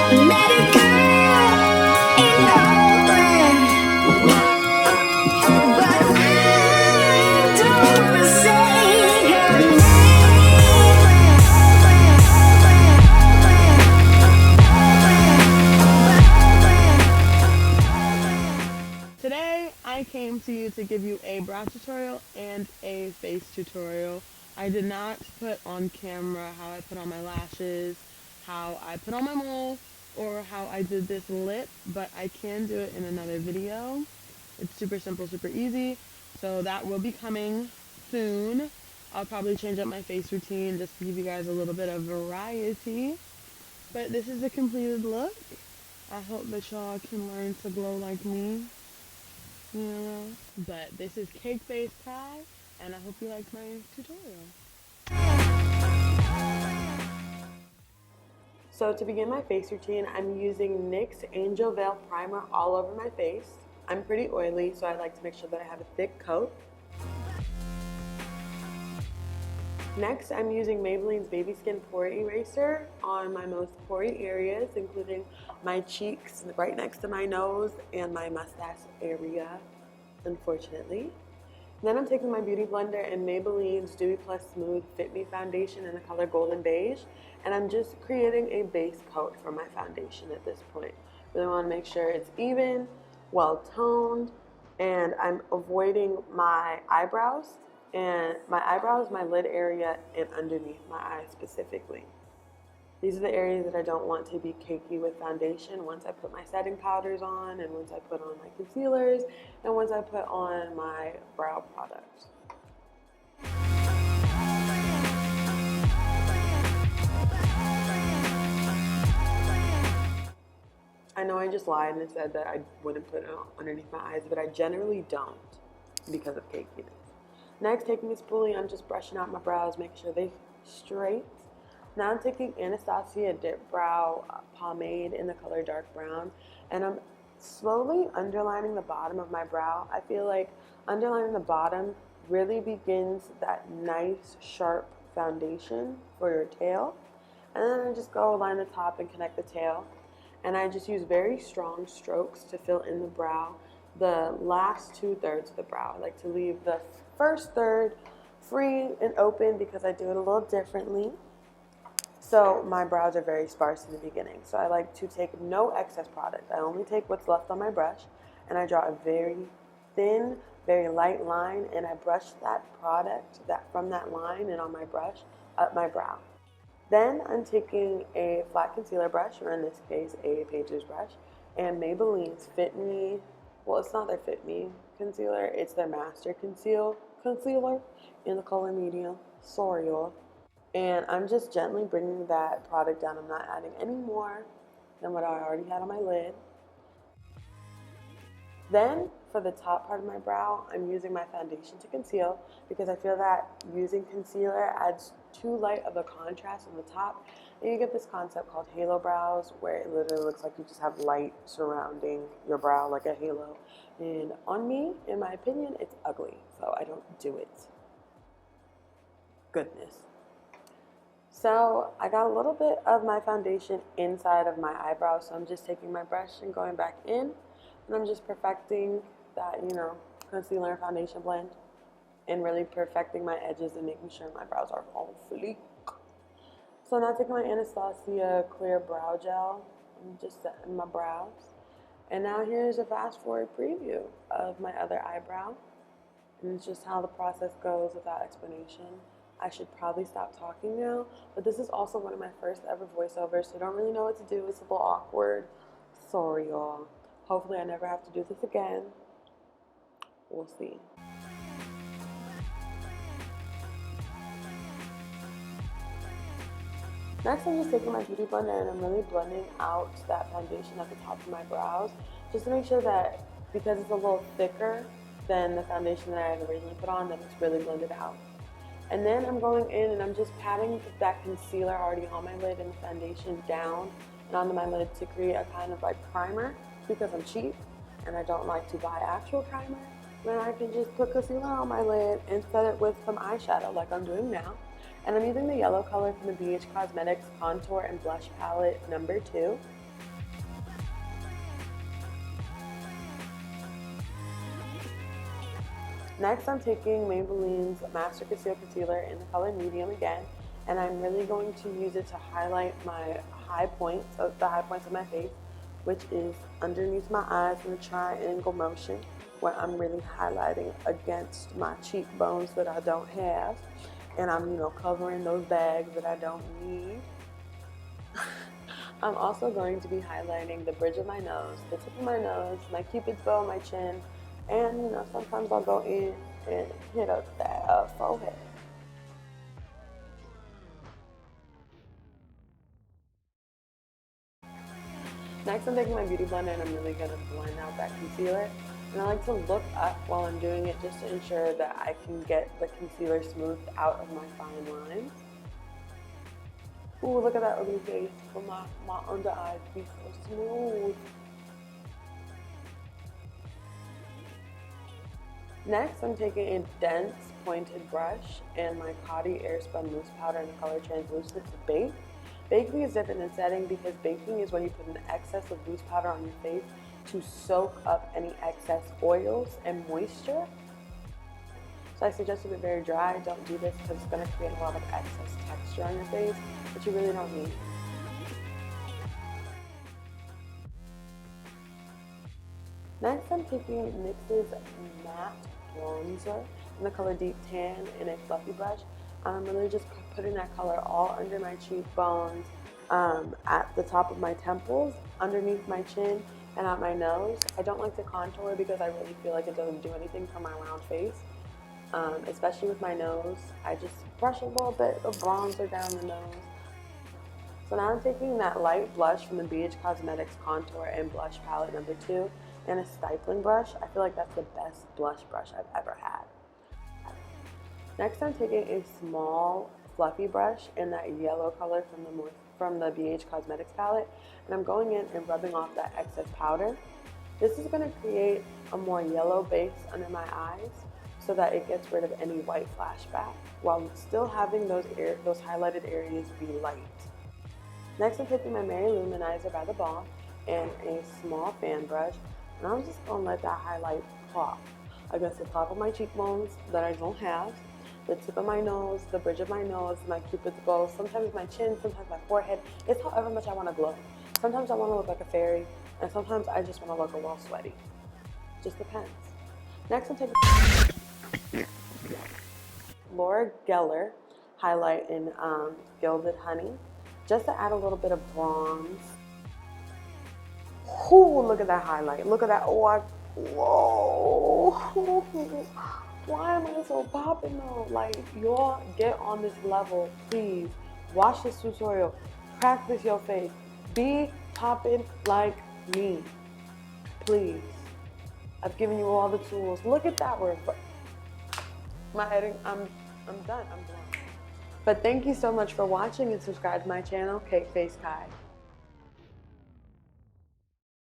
Today I came to you to give you a brow tutorial and a face tutorial. I did not put on camera how I put on my lashes, how I put on my mole, or how I did this lip, but I can do it in another video. It's super simple, super easy, so that will be coming soon. I'll probably change up my face routine just to give you guys a little bit of variety. But this is the completed look. I hope that y'all can learn to glow like me. Yeah. But this is KAKEFACEKY, and I hope you liked my tutorial. So to begin my face routine, I'm using NYX Angel Veil Primer all over my face. I'm pretty oily, so I like to make sure that I have a thick coat. Next, I'm using Maybelline's Baby Skin Pore Eraser on my most pory areas, including my cheeks right next to my nose and my mustache area, unfortunately. Then I'm taking my Beauty Blender and Maybelline's DEWY+SMOOTH Fit Me Foundation in the color Golden Beige, and I'm just creating a base coat for my foundation at this point. Really want to make sure it's even, well-toned, and I'm avoiding my eyebrows. And my eyebrows, my lid area, and underneath my eyes specifically. These are the areas that I don't want to be cakey with foundation once I put my setting powders on, and once I put on my concealers, and once I put on my brow products. I know I just lied and said that I wouldn't put it underneath my eyes, but I generally don't because of cakiness. Next, taking a spoolie, I'm just brushing out my brows, making sure they're straight. Now I'm taking Anastasia DipBrow pomade in the color dark brown, and I'm slowly underlining the bottom of my brow. I feel like underlining the bottom really begins that nice, sharp foundation for your tail. And then I just go line the top and connect the tail. And I just use very strong strokes to fill in the brow, the last 2/3 of the brow. I like to leave the first third free and open because I do it a little differently. So my brows are very sparse in the beginning. So I like to take no excess product. I only take what's left on my brush, and I draw a very thin, very light line, and I brush that product from that line and on my brush up my brow. Then I'm taking a flat concealer brush, or in this case a Paige's brush, and Maybelline's Fit Me, well, it's not their Fit Me concealer, it's their Master Concealer in the color medium. Sorry, y'all. And I'm just gently bringing that product down. I'm not adding any more than what I already had on my lid. Then, for the top part of my brow, I'm using my foundation to conceal because I feel that using concealer adds too light of a contrast on the top. And you get this concept called halo brows, where it literally looks like you just have light surrounding your brow like a halo. And on me, in my opinion, it's ugly, so I don't do it. Goodness. So I got a little bit of my foundation inside of my eyebrows, so I'm just taking my brush and going back in, and I'm just perfecting that, concealer and foundation blend, and really perfecting my edges and making sure my brows are all fully. So now taking my Anastasia clear brow gel, I'm just setting my brows. And now here's a fast forward preview of my other eyebrow. And it's just how the process goes without explanation. I should probably stop talking now, but this is also one of my first ever voiceovers, so I don't really know what to do. It's a little awkward. Sorry, y'all. Hopefully I never have to do this again. We'll see. Next, I'm just taking my Beauty Blender and I'm really blending out that foundation at the top of my brows, just to make sure that, because it's a little thicker than the foundation that I had originally put on, that it's really blended out. And then I'm going in and I'm just patting that concealer already on my lid and the foundation down and onto my lid to create a kind of like primer, because I'm cheap and I don't like to buy actual primer. Then I can just put concealer on my lid and set it with some eyeshadow like I'm doing now. And I'm using the yellow color from the Beige Cosmetics Contour and Blush Palette No. 2. Next, I'm taking Maybelline's Master Conceal Concealer in the color medium again, and I'm really going to use it to highlight my high points, the high points of my face, which is underneath my eyes in a triangle motion, where I'm really highlighting against my cheekbones that I don't have, and I'm, covering those bags that I don't need. I'm also going to be highlighting the bridge of my nose, the tip of my nose, my cupid's bow, my chin, and sometimes I'll go in and hit up that forehead. Next, I'm taking my beauty blender and I'm really going to blend out that concealer. And I like to look up while I'm doing it just to ensure that I can get the concealer smoothed out of my fine lines. Ooh, look at that ugly face for my under eyes to be so smooth. Next, I'm taking a dense pointed brush and my Coty Airspun Mousse Powder in the color Translucent to bake. Baking is different than setting because baking is when you put an excess of loose powder on your face to soak up any excess oils and moisture. So I suggest if you're very dry, don't do this because it's going to create a lot of excess texture on your face, which you really don't need. Next, I'm taking NYX's matte bronzer in the color Deep Tan in a fluffy brush. I'm really just putting that color all under my cheekbones, at the top of my temples, underneath my chin, and at my nose. I don't like to contour because I really feel like it doesn't do anything for my round face, especially with my nose. I just brush a little bit of bronzer down the nose. So now I'm taking that light blush from the Beige Cosmetics Contour and Blush Palette number 2 and a stippling brush. I feel like that's the best blush brush I've ever had. Next, I'm taking a small fluffy brush in that yellow color from the Beige Cosmetics palette, and I'm going in and rubbing off that excess powder. This is going to create a more yellow base under my eyes so that it gets rid of any white flashback while still having those highlighted areas be light. Next, I'm taking my Mary Luminizer by the Balm and a small fan brush, and I'm just going to let that highlight pop against the top of my cheekbones that I don't have, the tip of my nose, the bridge of my nose, my cupid's bow, sometimes my chin, sometimes my forehead. It's however much I want to glow. Sometimes I want to look like a fairy, and sometimes I just want to look a little sweaty. Just depends. Next, I'm taking Laura Geller highlight in Gilded Honey, just to add a little bit of bronze. Ooh, look at that highlight. Look at that. Oh, whoa. Why am I so popping though? Like, y'all get on this level, please. Watch this tutorial. Practice your face. Be popping like me, please. I've given you all the tools. Look at that work. My editing, I'm done. I'm done. But thank you so much for watching and subscribe to my channel, KAKEFACEKY.